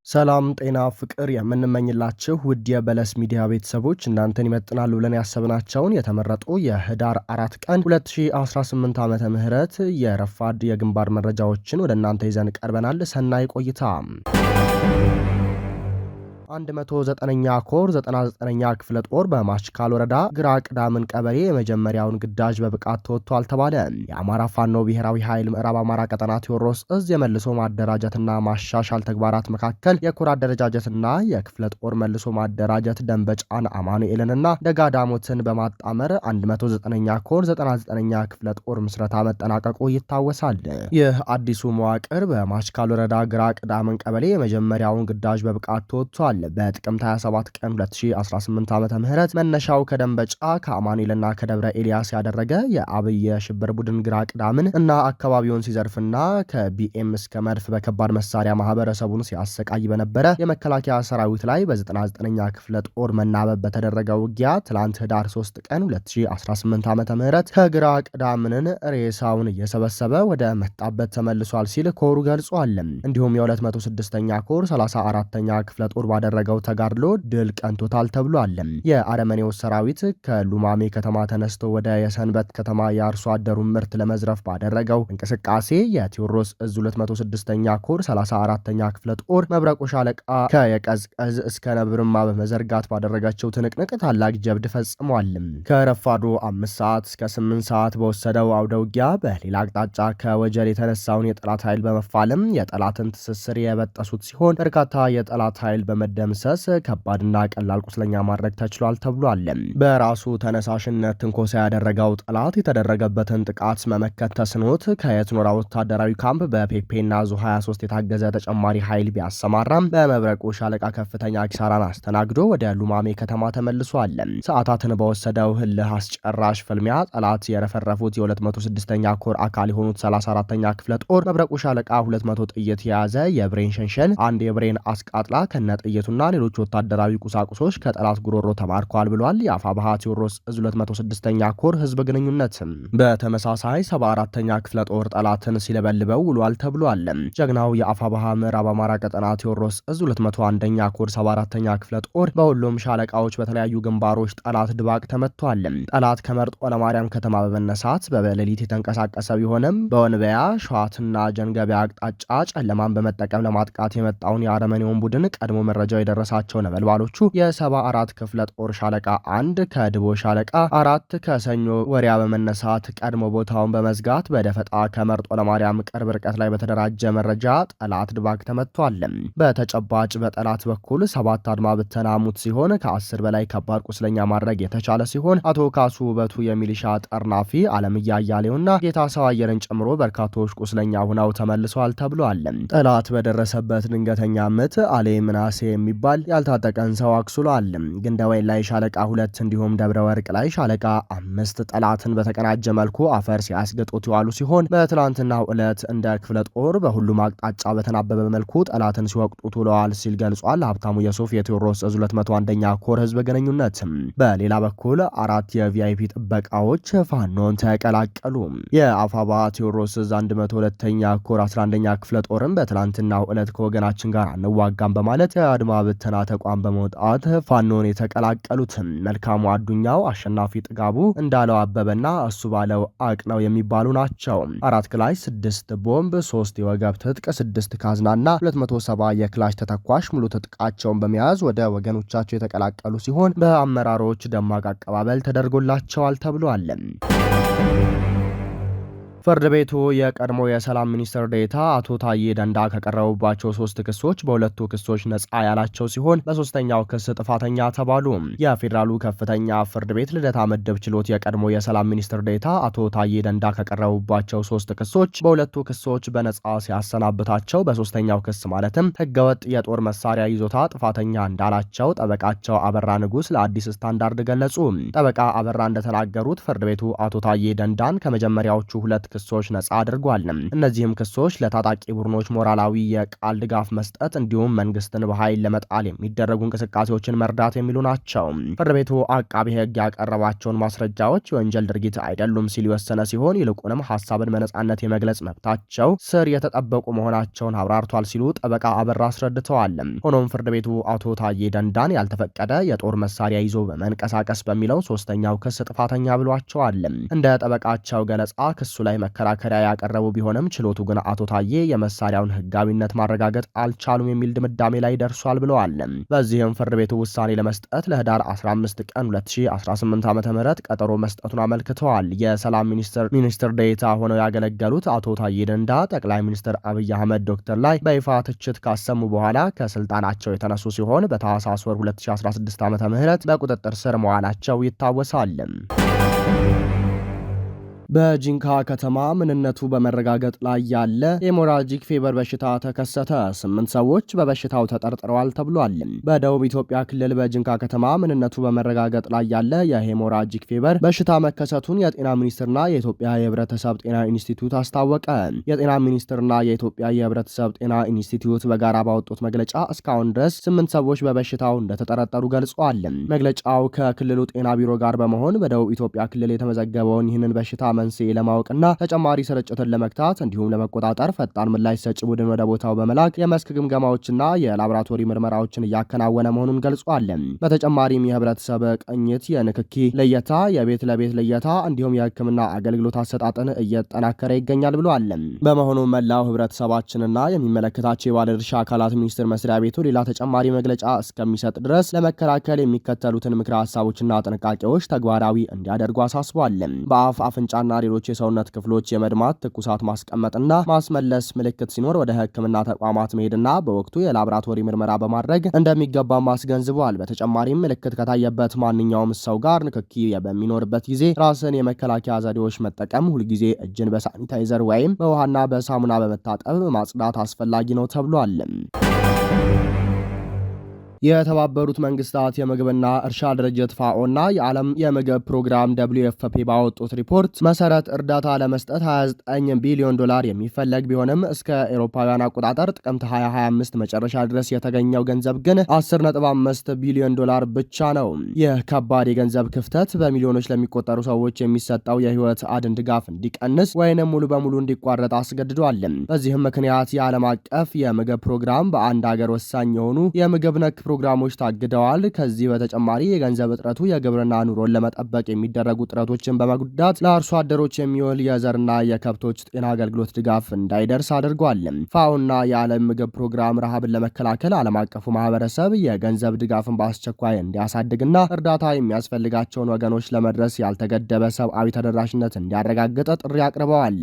ሰላም ጤና ፍቅር የምንመኝላችሁ ውድ የበለስ ሚዲያ ቤተሰቦች እናንተን ይመጥናሉ ብለን ያሰብናቸውን የተመረጡ የህዳር 4 ቀን 2018 ዓመተ ምህረት የረፋድ የግንባር መረጃዎችን ወደ እናንተ ይዘን ቀርበናል። ሰናይ ቆይታ። 109ኛ ኮር 99ኛ ክፍለ ጦር በማችካል ወረዳ ግራ ቅዳምን ቀበሌ የመጀመሪያውን ግዳጅ በብቃት ተወጥቷል ተባለ። የአማራ ፋኖ ብሔራዊ ኃይል ምዕራብ አማራ ቀጠና ቴዎድሮስ እዝ የመልሶ ማደራጀትና ማሻሻል ተግባራት መካከል የኮር አደረጃጀትና የክፍለ ጦር መልሶ ማደራጀት ደንበጫን አማኑኤልንና ደጋዳሞትን በማጣመር 109ኛ ኮር 99ኛ ክፍለ ጦር ምስረታ መጠናቀቁ ይታወሳል። ይህ አዲሱ መዋቅር በማችካል ወረዳ ግራ ቅዳምን ቀበሌ የመጀመሪያውን ግዳጅ በብቃት ተወጥቷል። በጥቅምት 27 ቀን 2018 ዓመተ ምህረት መነሻው ከደንበጫ ከአማኑኤልና ከደብረ ኤልያስ ያደረገ የአብይ የሽብር ቡድን ግራ ቅዳምን እና አካባቢውን ሲዘርፍና ከቢኤም እስከ መድፍ በከባድ መሳሪያ ማህበረሰቡን ሲያሰቃይ በነበረ የመከላከያ ሰራዊት ላይ በ99ኛ ክፍለ ጦር መናበብ በተደረገው ውጊያ ትላንት ህዳር 3 ቀን 2018 ዓመተ ምህረት ከግራ ቅዳምንን ሬሳውን እየሰበሰበ ወደ መጣበት ተመልሷል ሲል ኮሩ ገልጿል። እንዲሁም የ206ኛ ኮር 34ኛ ክፍለ ጦር ያደረገው ተጋድሎ ድል ቀንቶታል ተብሏል። የአረመኔው ሰራዊት ከሉማሜ ከተማ ተነስቶ ወደ የሰንበት ከተማ የአርሶ አደሩን ምርት ለመዝረፍ ባደረገው እንቅስቃሴ የቴዎድሮስ እዝ 206ኛ ኮር 34ኛ ክፍለ ጦር መብረቆ ሻለቃ ከየቀዝቀዝ እስከ ነብርማ በመዘርጋት ባደረጋቸው ትንቅንቅ ታላቅ ጀብድ ፈጽሟል። ከረፋዱ 5 ሰዓት እስከ 8 ሰዓት በወሰደው አውደ ውጊያ በሌላ አቅጣጫ ከወጀል የተነሳውን የጠላት ኃይል በመፋለም የጠላትን ትስስር የበጠሱት ሲሆን በርካታ የጠላት ኃይል በመደምሰስ ከባድና ቀላል ቁስለኛ ማድረግ ተችሏል ተብሏል። በራሱ ተነሳሽነት ትንኮሳ ያደረገው ጠላት የተደረገበትን ጥቃት መመከት ተስኖት ከየትኖራ ወታደራዊ ካምፕ በፔፔና ዙ 23 የታገዘ ተጨማሪ ኃይል ቢያሰማራም በመብረቁ ሻለቃ ከፍተኛ ኪሳራን አስተናግዶ ወደ ሉማሜ ከተማ ተመልሷል። ሰዓታትን በወሰደው ህልህ አስጨራሽ ፍልሚያ ጠላት የረፈረፉት የ206ኛ ኮር አካል የሆኑት 34ኛ ክፍለ ጦር መብረቁ ሻለቃ 200 ጥይት የያዘ የብሬን ሸንሸል አንድ የብሬን አስቃጥላ ከነጥይቱና ሌሎች ወታደራዊ ቁሳቁሶች ከጠላት ጉሮሮ ተማርከዋል ብሏል። የአፋባሃ ቴዎድሮስ እዝ 206ኛ ኮር ህዝብ ግንኙነት። በተመሳሳይ 74ኛ ክፍለ ጦር ጠላትን ሲለበልበው ውሏል ተብሏል። ጀግናው የአፋባሃ ምዕራብ አማራ ቀጠና ቴዎድሮስ እዝ 201ኛ ኮር 74ኛ ክፍለ ጦር በሁሉም ሻለቃዎች በተለያዩ ግንባሮች ጠላት ድባቅ ተመቷል። ጠላት ከመርጦ ለማርያም ከተማ በመነሳት በሌሊት የተንቀሳቀሰ ቢሆንም በወንበያ ሸዋትና ጀንገቢያ አቅጣጫ ጨለማን በመጠቀም ለማጥቃት የመጣውን የአረመኔውን ቡድን ቀድሞ መረጃው የደረሳቸው ነበልባሎቹ የ74 ክፍለ ጦር ሻለቃ 1 ከድቦ ሻለቃ 4 ከሰኞ ወሪያ በመነሳት ቀድሞ ቦታውን በመዝጋት በደፈጣ ከመርጦ ለማርያም ቅርብ ርቀት ላይ በተደራጀ መረጃ ጠላት ድባቅ ተመቷል። በተጨባጭ በጠላት በኩል 7 አድማ ብተና ሙት ሲሆን ከ10 በላይ ከባድ ቁስለኛ ማድረግ የተቻለ ሲሆን አቶ ካሱ ውበቱ የሚሊሻ ጠርናፊ አለምያ አያሌውና ጌታ ሰው አየርን ጨምሮ በርካቶች ቁስለኛ ሆነው ተመልሰዋል ተብሏል። ጠላት በደረሰበት ድንገተኛ ምት አሌ ምናሴ የሚባል ያልታጠቀን ሰው አክሱሏል። ግንደወይ ላይ ሻለቃ 2 እንዲሁም ደብረ ወርቅ ላይ ሻለቃ 5 ጠላትን በተቀናጀ መልኩ አፈር ሲያስገጡት የዋሉ ሲሆን በትላንትናው ዕለት እንደ ክፍለ ጦር በሁሉም አቅጣጫ በተናበበ መልኩ ጠላትን ሲወቅጡት ውለዋል ሲል ገልጿል። ሀብታሙ የሱፍ የቴዎድሮስ እዝ 201ኛ ኮር ህዝብ ግንኙነት። በሌላ በኩል 4 የቪአይፒ ጥበቃዎች ፋኖን ተቀላቀሉ። የአፋባ ቴዎድሮስ እዝ 102ኛ ኮር 11ኛ ክፍለ ጦርም በትላንትናው ዕለት ከወገናችን ጋር አንዋጋም በማለት የአድማ ብተና ተቋም በመውጣት ፋኖን የተቀላቀሉት መልካሙ አዱኛው፣ አሸናፊ ጥጋቡ፣ እንዳለው አበበና እሱ ባለው አቅነው የሚባሉ ናቸው። 4 ክላሽ 6 ቦምብ 3 የወገብ ትጥቅ 6 ካዝናና 270 የክላሽ ተተኳሽ ሙሉ ትጥቃቸውን በመያዝ ወደ ወገኖቻቸው የተቀላቀሉ ሲሆን በአመራሮች ደማቅ አቀባበል ተደርጎላቸዋል ተብሏል። ፍርድ ቤቱ የቀድሞ የሰላም ሚኒስትር ዴኤታ አቶ ታዬ ደንዳ ከቀረቡባቸው 3 ክሶች በሁለቱ ክሶች ነጻ ያላቸው ሲሆን በሶስተኛው ክስ ጥፋተኛ ተባሉ። የፌዴራሉ ከፍተኛ ፍርድ ቤት ልደታ ምድብ ችሎት የቀድሞ የሰላም ሚኒስትር ዴኤታ አቶ ታዬ ደንዳ ከቀረቡባቸው 3 ክሶች በሁለቱ ክሶች በነጻ ሲያሰናብታቸው በሶስተኛው ክስ ማለትም ህገወጥ የጦር መሳሪያ ይዞታ ጥፋተኛ እንዳላቸው ጠበቃቸው አበራ ንጉስ ለአዲስ ስታንዳርድ ገለጹ። ጠበቃ አበራ እንደተናገሩት ፍርድ ቤቱ አቶ ታዬ ደንዳን ከመጀመሪያዎቹ 2 ክሶች ነጻ አድርጓል። እነዚህም ክሶች ለታጣቂ ቡድኖች ሞራላዊ የቃል ድጋፍ መስጠት እንዲሁም መንግስትን በኃይል ለመጣል የሚደረጉ እንቅስቃሴዎችን መርዳት የሚሉ ናቸው። ፍርድ ቤቱ አቃቢ ሕግ ያቀረባቸውን ማስረጃዎች የወንጀል ድርጊት አይደሉም ሲል የወሰነ ሲሆን ይልቁንም ሀሳብን በነጻነት የመግለጽ መብታቸው ስር የተጠበቁ መሆናቸውን አብራርቷል ሲሉ ጠበቃ አበራ አስረድተዋል። ሆኖም ፍርድ ቤቱ አቶ ታዬ ደንዳን ያልተፈቀደ የጦር መሳሪያ ይዞ በመንቀሳቀስ በሚለው ሶስተኛው ክስ ጥፋተኛ ብሏቸዋል። እንደ ጠበቃቸው ገለጻ ክሱ ላይ መከራከሪያ ያቀረቡ ቢሆንም ችሎቱ ግን አቶ ታዬ የመሳሪያውን ህጋዊነት ማረጋገጥ አልቻሉም የሚል ድምዳሜ ላይ ደርሷል ብለዋል። በዚህም ፍርድ ቤቱ ውሳኔ ለመስጠት ለህዳር 15 ቀን 2018 ዓ.ም ቀጠሮ መስጠቱን አመልክተዋል። የሰላም ሚኒስትር ዴኤታ ሆነው ያገለገሉት አቶ ታዬ ደንዳ ጠቅላይ ሚኒስትር አብይ አህመድ ዶክተር ላይ በይፋ ትችት ካሰሙ በኋላ ከስልጣናቸው የተነሱ ሲሆን በታህሳስ ወር 2016 ዓ.ም በቁጥጥር ስር መዋላቸው ይታወሳል። በጂንካ ከተማ ምንነቱ በመረጋገጥ ላይ ያለ ሄሞራጂክ ፌቨር በሽታ ተከሰተ። 8 ሰዎች በበሽታው ተጠርጥረዋል ተብሏል። በደቡብ ኢትዮጵያ ክልል በጂንካ ከተማ ምንነቱ በመረጋገጥ ላይ ያለ የሄሞራጂክ ፌቨር በሽታ መከሰቱን የጤና ሚኒስቴርና የኢትዮጵያ የህብረተሰብ ጤና ኢንስቲትዩት አስታወቀ። የጤና ሚኒስቴርና የኢትዮጵያ የህብረተሰብ ጤና ኢንስቲትዩት በጋራ ባወጡት መግለጫ እስካሁን ድረስ 8 ሰዎች በበሽታው እንደተጠረጠሩ ገልጸዋል። መግለጫው ከክልሉ ጤና ቢሮ ጋር በመሆን በደቡብ ኢትዮጵያ ክልል የተመዘገበውን ይህንን በሽታ መንስኤ ለማወቅና ተጨማሪ ስርጭትን ለመግታት እንዲሁም ለመቆጣጠር ፈጣን ምላሽ ሰጪ ቡድን ወደ ቦታው በመላክ የመስክ ግምገማዎችና የላቦራቶሪ ምርመራዎችን እያከናወነ መሆኑን ገልጿል። በተጨማሪም የህብረተሰብ ቅኝት፣ የንክኪ ልየታ፣ የቤት ለቤት ልየታ እንዲሁም የህክምና አገልግሎት አሰጣጥን እየጠናከረ ይገኛል ብሏል። በመሆኑ መላው ህብረተሰባችንና የሚመለከታቸው የባለድርሻ አካላት ሚኒስቴር መስሪያ ቤቱ ሌላ ተጨማሪ መግለጫ እስከሚሰጥ ድረስ ለመከላከል የሚከተሉትን ምክረ ሀሳቦችና ጥንቃቄዎች ተግባራዊ እንዲያደርጉ አሳስቧል። በአፍ አፍንጫና ሌሎች የሰውነት ክፍሎች የመድማት ትኩሳት ማስቀመጥና ማስመለስ ምልክት ሲኖር ወደ ህክምና ተቋማት መሄድና በወቅቱ የላቦራቶሪ ምርመራ በማድረግ እንደሚገባም አስገንዝበዋል። በተጨማሪም ምልክት ከታየበት ማንኛውም ሰው ጋር ንክኪ በሚኖርበት ጊዜ ራስን የመከላከያ ዘዴዎች መጠቀም፣ ሁልጊዜ እጅን በሳኒታይዘር ወይም በውሃና በሳሙና በመታጠብ ማጽዳት አስፈላጊ ነው ተብሏል። የተባበሩት መንግስታት የምግብና እርሻ ድርጅት ፋኦ እና የዓለም የምግብ ፕሮግራም WFP ባወጡት ሪፖርት መሰረት እርዳታ ለመስጠት 29 ቢሊዮን ዶላር የሚፈለግ ቢሆንም እስከ አውሮፓውያን አቆጣጠር ጥቅምት 2025 መጨረሻ ድረስ የተገኘው ገንዘብ ግን 10.5 ቢሊዮን ዶላር ብቻ ነው። ይህ ከባድ የገንዘብ ክፍተት በሚሊዮኖች ለሚቆጠሩ ሰዎች የሚሰጠው የህይወት አድን ድጋፍ እንዲቀንስ ወይንም ሙሉ በሙሉ እንዲቋረጥ አስገድዷል። በዚህም ምክንያት የዓለም አቀፍ የምግብ ፕሮግራም በአንድ ሀገር ወሳኝ የሆኑ የምግብ ነክ ፕሮግራሞች ታግደዋል። ከዚህ በተጨማሪ የገንዘብ እጥረቱ የግብርና ኑሮን ለመጠበቅ የሚደረጉ ጥረቶችን በመጉዳት ለአርሶ አደሮች የሚውል የዘርና የከብቶች ጤና አገልግሎት ድጋፍ እንዳይደርስ አድርጓል። ፋኦና የዓለም ምግብ ፕሮግራም ረሃብን ለመከላከል ዓለም አቀፉ ማህበረሰብ የገንዘብ ድጋፍን በአስቸኳይ እንዲያሳድግና እርዳታ የሚያስፈልጋቸውን ወገኖች ለመድረስ ያልተገደበ ሰብአዊ ተደራሽነት እንዲያረጋግጥ ጥሪ አቅርበዋል።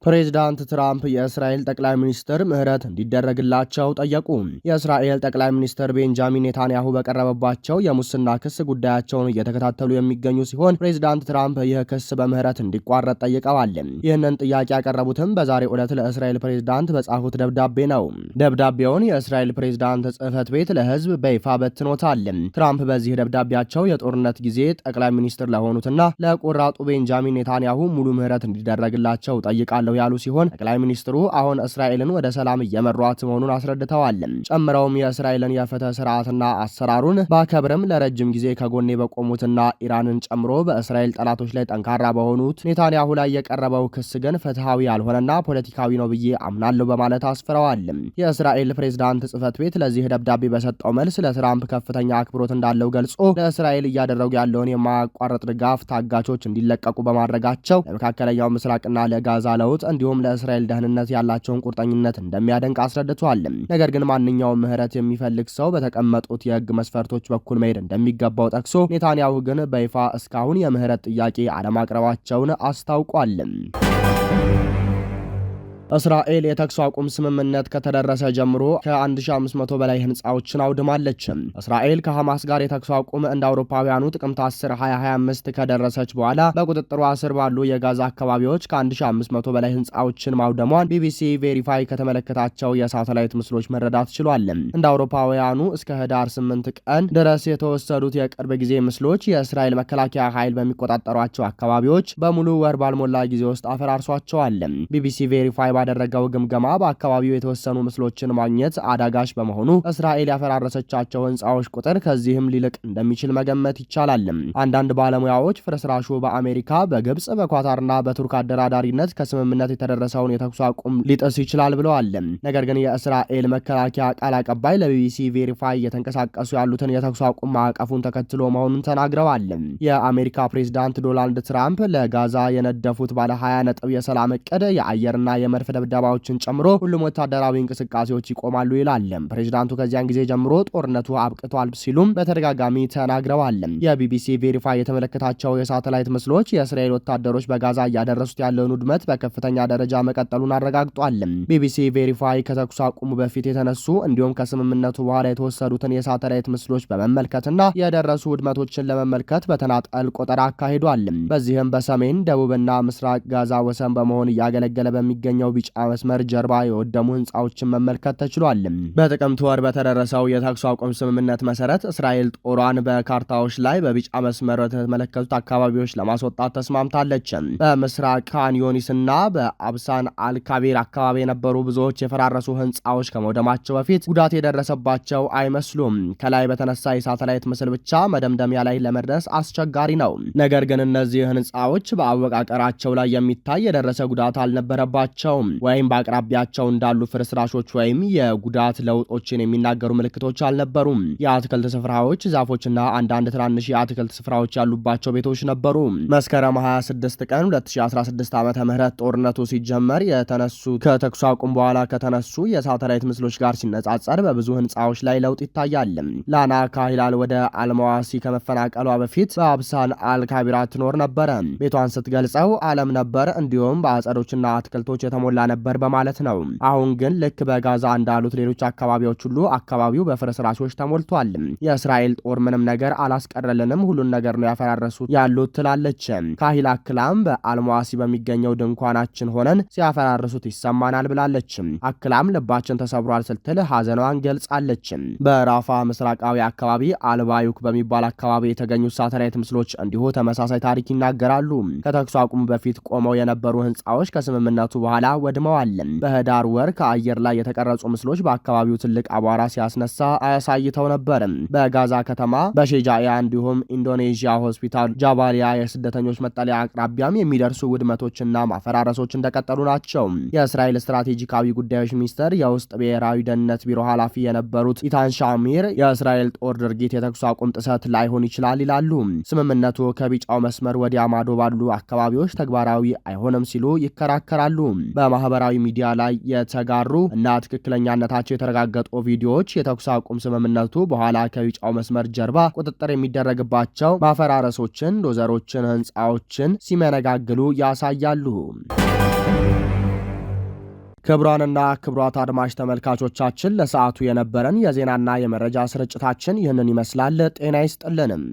ፕሬዚዳንት ትራምፕ የእስራኤል ጠቅላይ ሚኒስትር ምህረት እንዲደረግላቸው ጠየቁ። የእስራኤል ጠቅላይ ሚኒስትር ቤንጃሚን ኔታንያሁ በቀረበባቸው የሙስና ክስ ጉዳያቸውን እየተከታተሉ የሚገኙ ሲሆን ፕሬዚዳንት ትራምፕ ይህ ክስ በምህረት እንዲቋረጥ ጠይቀዋል። ይህንን ጥያቄ ያቀረቡትም በዛሬው ዕለት ለእስራኤል ፕሬዚዳንት በጻፉት ደብዳቤ ነው። ደብዳቤውን የእስራኤል ፕሬዚዳንት ጽህፈት ቤት ለህዝብ በይፋ በትኖታል። ትራምፕ በዚህ ደብዳቤያቸው የጦርነት ጊዜ ጠቅላይ ሚኒስትር ለሆኑትና ለቆራጡ ቤንጃሚን ኔታንያሁ ሙሉ ምህረት እንዲደረግላቸው ጠይቃለሁ ያሉ ሲሆን ጠቅላይ ሚኒስትሩ አሁን እስራኤልን ወደ ሰላም እየመሯት መሆኑን አስረድተዋል። ጨምረውም የእስራኤልን የፍትህ ስርዓትና አሰራሩን ባከብርም ለረጅም ጊዜ ከጎኔ በቆሙትና ኢራንን ጨምሮ በእስራኤል ጠላቶች ላይ ጠንካራ በሆኑት ኔታንያሁ ላይ የቀረበው ክስ ግን ፍትሃዊ ያልሆነና ፖለቲካዊ ነው ብዬ አምናለሁ በማለት አስፍረዋል። የእስራኤል ፕሬዝዳንት ጽህፈት ቤት ለዚህ ደብዳቤ በሰጠው መልስ ለትራምፕ ከፍተኛ አክብሮት እንዳለው ገልጾ ለእስራኤል እያደረጉ ያለውን የማያቋርጥ ድጋፍ ታጋቾች እንዲለቀቁ በማድረጋቸው ለመካከለኛው ምስራቅና ለጋዛ ለውጥ እንዲሁም ለእስራኤል ደህንነት ያላቸውን ቁርጠኝነት እንደሚያደንቅ አስረድቷል። ነገር ግን ማንኛውም ምህረት የሚፈልግ ሰው በተቀመጡት የህግ መስፈርቶች በኩል መሄድ እንደሚገባው ጠቅሶ ኔታንያሁ ግን በይፋ እስካሁን የምህረት ጥያቄ አለማቅረባቸውን አስታውቋል። እስራኤል የተኩስ አቁም ስምምነት ከተደረሰ ጀምሮ ከ1500 በላይ ህንፃዎችን አውድማለች። እስራኤል ከሐማስ ጋር የተኩስ አቁም እንደ አውሮፓውያኑ ጥቅምት 10 2025 ከደረሰች በኋላ በቁጥጥሯ ስር ባሉ የጋዛ አካባቢዎች ከ1500 በላይ ህንፃዎችን ማውደሟን ቢቢሲ ቬሪፋይ ከተመለከታቸው የሳተላይት ምስሎች መረዳት ችሏል። እንደ አውሮፓውያኑ እስከ ህዳር 8 ቀን ድረስ የተወሰዱት የቅርብ ጊዜ ምስሎች የእስራኤል መከላከያ ኃይል በሚቆጣጠሯቸው አካባቢዎች በሙሉ ወር ባልሞላ ጊዜ ውስጥ አፈራርሷቸዋል። ቢቢሲ ቬሪፋይ ባደረገው ግምገማ በአካባቢው የተወሰኑ ምስሎችን ማግኘት አዳጋች በመሆኑ እስራኤል ያፈራረሰቻቸው ህንፃዎች ቁጥር ከዚህም ሊልቅ እንደሚችል መገመት ይቻላል። አንዳንድ ባለሙያዎች ፍርስራሹ በአሜሪካ፣ በግብጽ፣ በኳታርና በቱርክ አደራዳሪነት ከስምምነት የተደረሰውን የተኩስ አቁም ሊጥስ ይችላል ብለዋል። ነገር ግን የእስራኤል መከላከያ ቃል አቀባይ ለቢቢሲ ቬሪፋይ እየተንቀሳቀሱ ያሉትን የተኩስ አቁም ማዕቀፉን ተከትሎ መሆኑን ተናግረዋል። የአሜሪካ ፕሬዝዳንት ዶናልድ ትራምፕ ለጋዛ የነደፉት ባለ 20 ነጥብ የሰላም እቅድ የአየርና የመድፍ ደብዳባዎችን ጨምሮ ሁሉም ወታደራዊ እንቅስቃሴዎች ይቆማሉ ይላል። ፕሬዝዳንቱ ከዚያን ጊዜ ጀምሮ ጦርነቱ አብቅቷል ሲሉም በተደጋጋሚ ተናግረዋል። የቢቢሲ ቬሪፋይ የተመለከታቸው የሳተላይት ምስሎች የእስራኤል ወታደሮች በጋዛ እያደረሱት ያለውን ውድመት በከፍተኛ ደረጃ መቀጠሉን አረጋግጧል። ቢቢሲ ቬሪፋይ ከተኩስ አቁሙ በፊት የተነሱ እንዲሁም ከስምምነቱ በኋላ የተወሰዱትን የሳተላይት ምስሎች በመመልከትና የደረሱ ውድመቶችን ለመመልከት በተናጠል ቆጠራ አካሂዷል። በዚህም በሰሜን ደቡብና ምስራቅ ጋዛ ወሰን በመሆን እያገለገለ በሚገኘው ቢጫ መስመር ጀርባ የወደሙ ህንፃዎችን መመልከት ተችሏል። በጥቅምት ወር በተደረሰው የተኩስ አቁም ስምምነት መሰረት እስራኤል ጦሯን በካርታዎች ላይ በቢጫ መስመር በተመለከቱት አካባቢዎች ለማስወጣት ተስማምታለች። በምስራቅ ካን ዩኒስና በአብሳን አልካቢር አካባቢ የነበሩ ብዙዎች የፈራረሱ ህንፃዎች ከመውደማቸው በፊት ጉዳት የደረሰባቸው አይመስሉም። ከላይ በተነሳ የሳተላይት ምስል ብቻ መደምደሚያ ላይ ለመድረስ አስቸጋሪ ነው። ነገር ግን እነዚህ ህንፃዎች በአወቃቀራቸው ላይ የሚታይ የደረሰ ጉዳት አልነበረባቸውም ወይም በአቅራቢያቸው እንዳሉ ፍርስራሾች ወይም የጉዳት ለውጦችን የሚናገሩ ምልክቶች አልነበሩም። የአትክልት ስፍራዎች፣ ዛፎችና አንዳንድ ትናንሽ የአትክልት ስፍራዎች ያሉባቸው ቤቶች ነበሩ። መስከረም 26 ቀን 2016 ዓመተ ምህረት ጦርነቱ ሲጀመር የተነሱ ከተኩስ አቁም በኋላ ከተነሱ የሳተላይት ምስሎች ጋር ሲነጻጸር በብዙ ህንፃዎች ላይ ለውጥ ይታያል። ላና ካሂላል ወደ አልማዋሲ ከመፈናቀሏ በፊት በአብሳን አልካቢራ ትኖር ነበረ። ቤቷን ስትገልጸው ዓለም ነበር፣ እንዲሁም በአጸዶችና አትክልቶች የተሞላ ነበር በማለት ነው። አሁን ግን ልክ በጋዛ እንዳሉት ሌሎች አካባቢዎች ሁሉ አካባቢው በፍርስራሾች ተሞልቷል። የእስራኤል ጦር ምንም ነገር አላስቀረልንም፣ ሁሉን ነገር ነው ያፈራረሱት ያሉት ትላለች። ካሂል አክላም በአልማዋሲ በሚገኘው ድንኳናችን ሆነን ሲያፈራርሱት ይሰማናል ብላለች። አክላም ልባችን ተሰብሯል ስትል ሐዘኗን ገልጻለች። በራፋ ምስራቃዊ አካባቢ አልባዩክ በሚባል አካባቢ የተገኙት ሳተላይት ምስሎች እንዲሁ ተመሳሳይ ታሪክ ይናገራሉ። ከተኩስ አቁሙ በፊት ቆመው የነበሩ ህንፃዎች ከስምምነቱ በኋላ ወድመዋል። በህዳር ወር ከአየር ላይ የተቀረጹ ምስሎች በአካባቢው ትልቅ አቧራ ሲያስነሳ አያሳይተው ነበር። በጋዛ ከተማ በሼጃያ እንዲሁም ኢንዶኔዥያ ሆስፒታል ጃባሊያ የስደተኞች መጠለያ አቅራቢያም የሚደርሱ ውድመቶችና ማፈራረሶች እንደቀጠሉ ናቸው። የእስራኤል ስትራቴጂካዊ ጉዳዮች ሚኒስቴር የውስጥ ብሔራዊ ደህንነት ቢሮ ኃላፊ የነበሩት ኢታን ሻሚር የእስራኤል ጦር ድርጊት የተኩስ አቁም ጥሰት ላይሆን ይችላል ይላሉ። ስምምነቱ ከቢጫው መስመር ወዲያ ማዶ ባሉ አካባቢዎች ተግባራዊ አይሆንም ሲሉ ይከራከራሉ። በማህበራዊ ሚዲያ ላይ የተጋሩ እና ትክክለኛነታቸው የተረጋገጡ ቪዲዮዎች የተኩስ አቁም ስምምነቱ በኋላ ከቢጫው መስመር ጀርባ ቁጥጥር የሚደረግባቸው ማፈራረሶችን፣ ዶዘሮችን፣ ህንፃዎችን ሲመነጋግሉ ያሳያሉ። ክቡራንና ክቡራት አድማጭ ተመልካቾቻችን ለሰዓቱ የነበረን የዜናና የመረጃ ስርጭታችን ይህንን ይመስላል። ጤና ይስጥልንም።